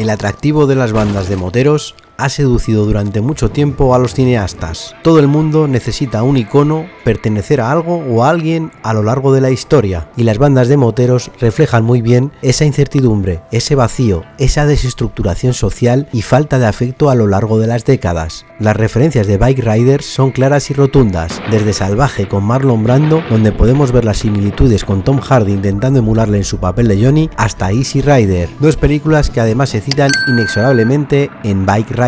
El atractivo de las bandas de moteros ha seducido durante mucho tiempo a los cineastas. Todo el mundo necesita un icono, pertenecer a algo o a alguien a lo largo de la historia, y las bandas de moteros reflejan muy bien esa incertidumbre, ese vacío, esa desestructuración social y falta de afecto a lo largo de las décadas. Las referencias de Bike Riders son claras y rotundas, desde Salvaje con Marlon Brando, donde podemos ver las similitudes con Tom Hardy intentando emularle en su papel de Johnny, hasta Easy Rider, dos películas que además se citan inexorablemente en Bike Riders.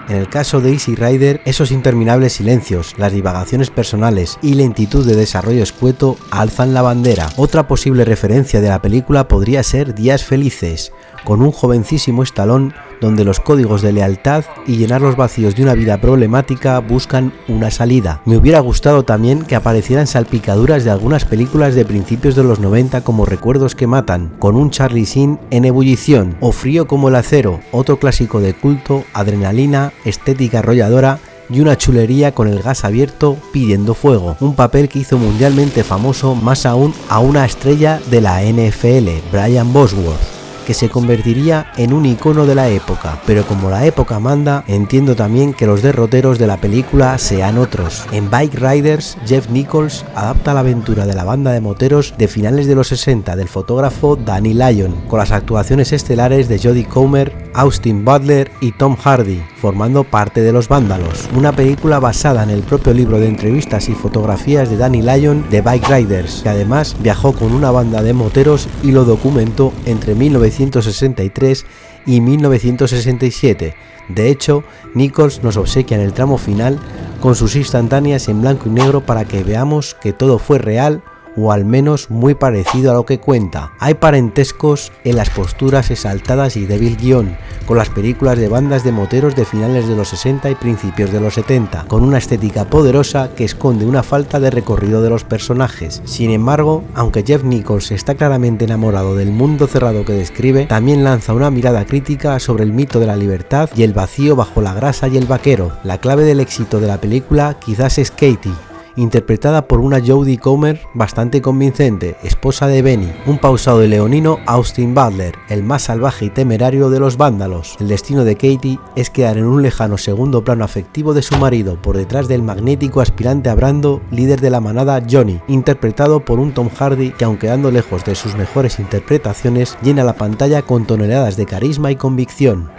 En el caso de Easy Rider, esos interminables silencios, las divagaciones personales y lentitud de desarrollo escueto alzan la bandera. Otra posible referencia de la película podría ser Días Felices, con un jovencísimo Stallone donde los códigos de lealtad y llenar los vacíos de una vida problemática buscan una salida. Me hubiera gustado también que aparecieran salpicaduras de algunas películas de principios de los 90 como Recuerdos que matan, con un Charlie Sheen en ebullición, o Frío como el acero, otro clásico de culto, adrenalina, estética arrolladora y una chulería con el gas abierto pidiendo fuego, un papel que hizo mundialmente famoso más aún a una estrella de la NFL, Brian Bosworth, que se convertiría en un icono de la época, pero como la época manda, entiendo también que los derroteros de la película sean otros. En Bike Riders, Jeff Nichols adapta la aventura de la banda de moteros de finales de los 60 del fotógrafo Danny Lyon, con las actuaciones estelares de Jodie Comer, Austin Butler y Tom Hardy, formando parte de Los Vándalos, una película basada en el propio libro de entrevistas y fotografías de Danny Lyon de Bike Riders, que además viajó con una banda de moteros y lo documentó entre 1963 y 1967. De hecho, Nichols nos obsequia en el tramo final con sus instantáneas en blanco y negro para que veamos que todo fue real, o al menos muy parecido a lo que cuenta. Hay parentescos en las posturas exaltadas y débil guión con las películas de bandas de moteros de finales de los 60 y principios de los 70, con una estética poderosa que esconde una falta de recorrido de los personajes. Sin embargo, aunque Jeff Nichols está claramente enamorado del mundo cerrado que describe, también lanza una mirada crítica sobre el mito de la libertad y el vacío bajo la grasa y el vaquero. La clave del éxito de la película quizás es Katie, interpretada por una Jodie Comer bastante convincente, esposa de Benny, un pausado y leonino Austin Butler, el más salvaje y temerario de los vándalos. El destino de Katie es quedar en un lejano segundo plano afectivo de su marido, por detrás del magnético aspirante a Brando, líder de la manada Johnny, interpretado por un Tom Hardy que, aunque ando lejos de sus mejores interpretaciones, llena la pantalla con toneladas de carisma y convicción.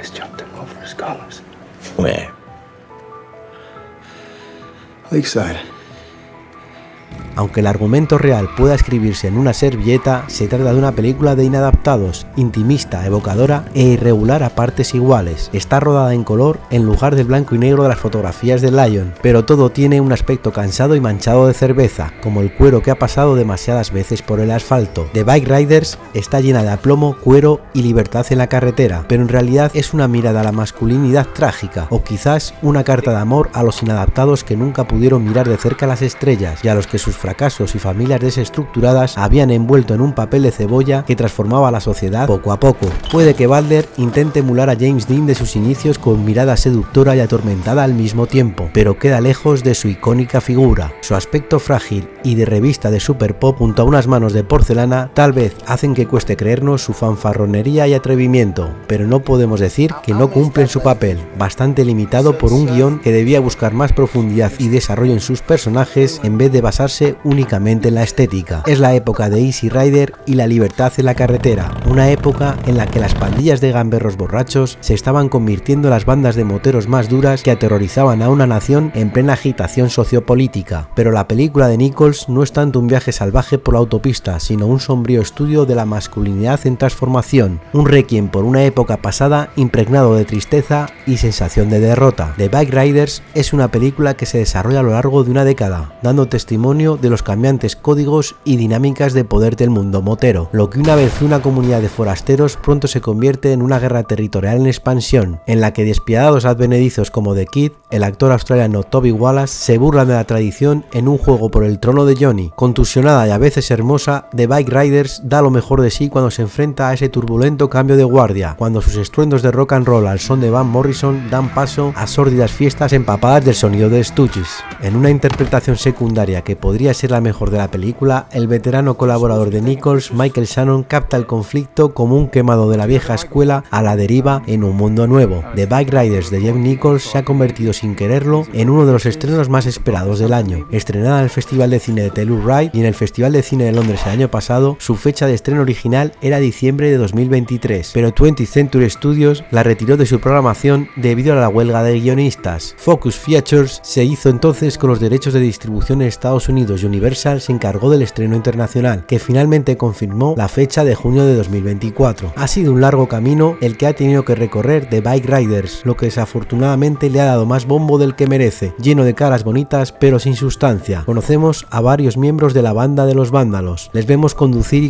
Where? Lakeside. Aunque el argumento real pueda escribirse en una servilleta, se trata de una película de inadaptados, intimista, evocadora e irregular a partes iguales. Está rodada en color en lugar del blanco y negro de las fotografías de Lyon, pero todo tiene un aspecto cansado y manchado de cerveza, como el cuero que ha pasado demasiadas veces por el asfalto. The Bike Riders está llena de aplomo, cuero y libertad en la carretera, pero en realidad es una mirada a la masculinidad trágica, o quizás una carta de amor a los inadaptados que nunca pudieron mirar de cerca las estrellas y a los que sus fracasos y familias desestructuradas habían envuelto en un papel de cebolla que transformaba a la sociedad poco a poco. Puede que Butler intente emular a James Dean de sus inicios con mirada seductora y atormentada al mismo tiempo, pero queda lejos de su icónica figura. Su aspecto frágil y de revista de super pop junto a unas manos de porcelana tal vez hacen que cueste creernos su fanfarronería y atrevimiento, pero no podemos decir que no cumplen su papel, bastante limitado por un guión que debía buscar más profundidad y desarrollo en sus personajes en vez de basarse únicamente en la estética. Es la época de Easy Rider y la libertad en la carretera, una época en la que las pandillas de gamberros borrachos se estaban convirtiendo en las bandas de moteros más duras que aterrorizaban a una nación en plena agitación sociopolítica. Pero la película de Nichols no es tanto un viaje salvaje por la autopista, sino un sombrío estudio de la masculinidad en transformación, un requiem por una época pasada impregnado de tristeza y sensación de derrota. The Bike Riders es una película que se desarrolla a lo largo de una década, dando testimonio de los cambiantes códigos y dinámicas de poder del mundo motero. Lo que una vez fue una comunidad de forasteros pronto se convierte en una guerra territorial en expansión, en la que despiadados advenedizos como The Kid, el actor australiano Toby Wallace, se burlan de la tradición en un juego por el trono de Johnny. Contusionada y a veces hermosa, The Bike Riders da lo mejor de sí cuando se enfrenta a ese turbulento cambio de guardia, cuando sus estruendos de rock and roll al son de Van Morrison dan paso a sórdidas fiestas empapadas del sonido de Stooges. En una interpretación secundaria que podría podría ser la mejor de la película, el veterano colaborador de Nichols, Michael Shannon, capta el conflicto como un quemado de la vieja escuela a la deriva en un mundo nuevo. The Bike Riders de Jeff Nichols se ha convertido sin quererlo en uno de los estrenos más esperados del año. Estrenada en el Festival de Cine de Telluride y en el Festival de Cine de Londres el año pasado, su fecha de estreno original era diciembre de 2023, pero 20th Century Studios la retiró de su programación debido a la huelga de guionistas. Focus Features se hizo entonces con los derechos de distribución en Estados Unidos y Universal se encargó del estreno internacional, que finalmente confirmó la fecha de junio de 2024. Ha sido un largo camino el que ha tenido que recorrer The Bike Riders, lo que desafortunadamente le ha dado más bombo del que merece, lleno de caras bonitas pero sin sustancia. Conocemos a varios miembros de la banda de los vándalos, les vemos conducir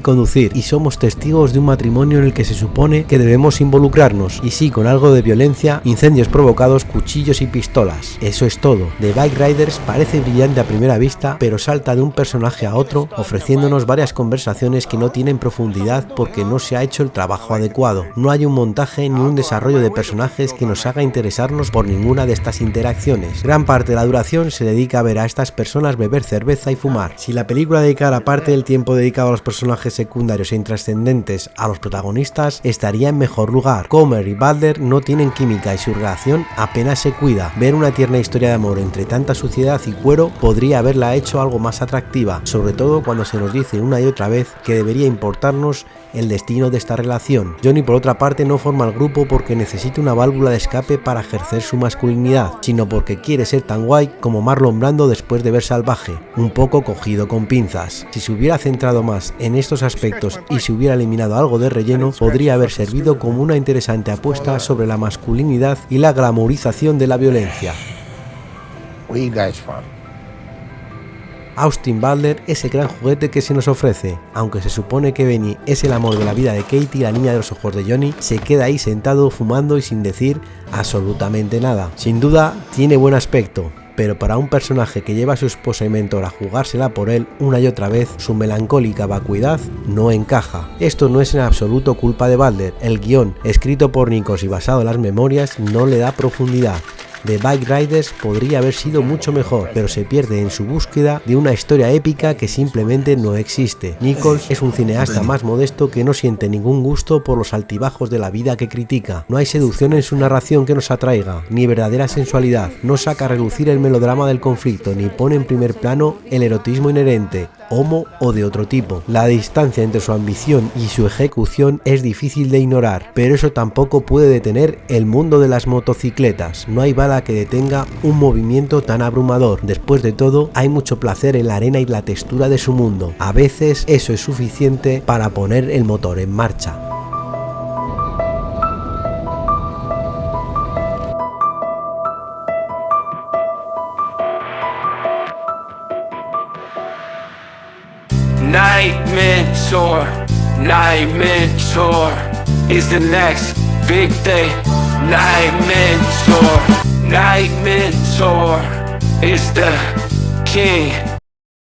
y somos testigos de un matrimonio en el que se supone que debemos involucrarnos, y sí, con algo de violencia, incendios provocados, cuchillos y pistolas. Eso es todo. The Bike Riders parece brillante a primera vista, pero salta de un personaje a otro, ofreciéndonos varias conversaciones que no tienen profundidad porque no se ha hecho el trabajo adecuado. No hay un montaje ni un desarrollo de personajes que nos haga interesarnos por ninguna de estas interacciones. Gran parte de la duración se dedica a ver a estas personas beber cerveza y fumar. Si la película dedicara parte del tiempo dedicado a los personajes secundarios e intrascendentes a los protagonistas, estaría en mejor lugar. Comer y Balder no tienen química y su relación apenas se cuida. Ver una tierna historia de amor entre tanta suciedad y cuero podría haberla hecho algo más atractiva, sobre todo cuando se nos dice una y otra vez que debería importarnos el destino de esta relación. Johnny, por otra parte, no forma el grupo porque necesita una válvula de escape para ejercer su masculinidad, sino porque quiere ser tan guay como Marlon Brando después de ver Salvaje, un poco cogido con pinzas. Si se hubiera centrado más en estos aspectos y se hubiera eliminado algo de relleno, podría haber servido como una interesante apuesta sobre la masculinidad y la glamorización de la violencia. Austin Butler es el gran juguete que se nos ofrece. Aunque se supone que Benny es el amor de la vida de Katie, la niña de los ojos de Johnny, se queda ahí sentado fumando y sin decir absolutamente nada. Sin duda tiene buen aspecto, pero para un personaje que lleva a su esposa y mentor a jugársela por él una y otra vez, su melancólica vacuidad no encaja. Esto no es en absoluto culpa de Butler. El guión, escrito por Nichols y basado en las memorias, no le da profundidad. The Bike Riders podría haber sido mucho mejor, pero se pierde en su búsqueda de una historia épica que simplemente no existe. Nichols es un cineasta más modesto que no siente ningún gusto por los altibajos de la vida que critica. No hay seducción en su narración que nos atraiga, ni verdadera sensualidad. No saca a relucir el melodrama del conflicto, ni pone en primer plano el erotismo inherente, homo o de otro tipo. La distancia entre su ambición y su ejecución es difícil de ignorar, pero eso tampoco puede detener el mundo de las motocicletas. No hay bala que detenga un movimiento tan abrumador. Después de todo, hay mucho placer en la arena y la textura de su mundo. A veces eso es suficiente para poner el motor en marcha. Night Mentor is the next big thing. Night Mentor is the king.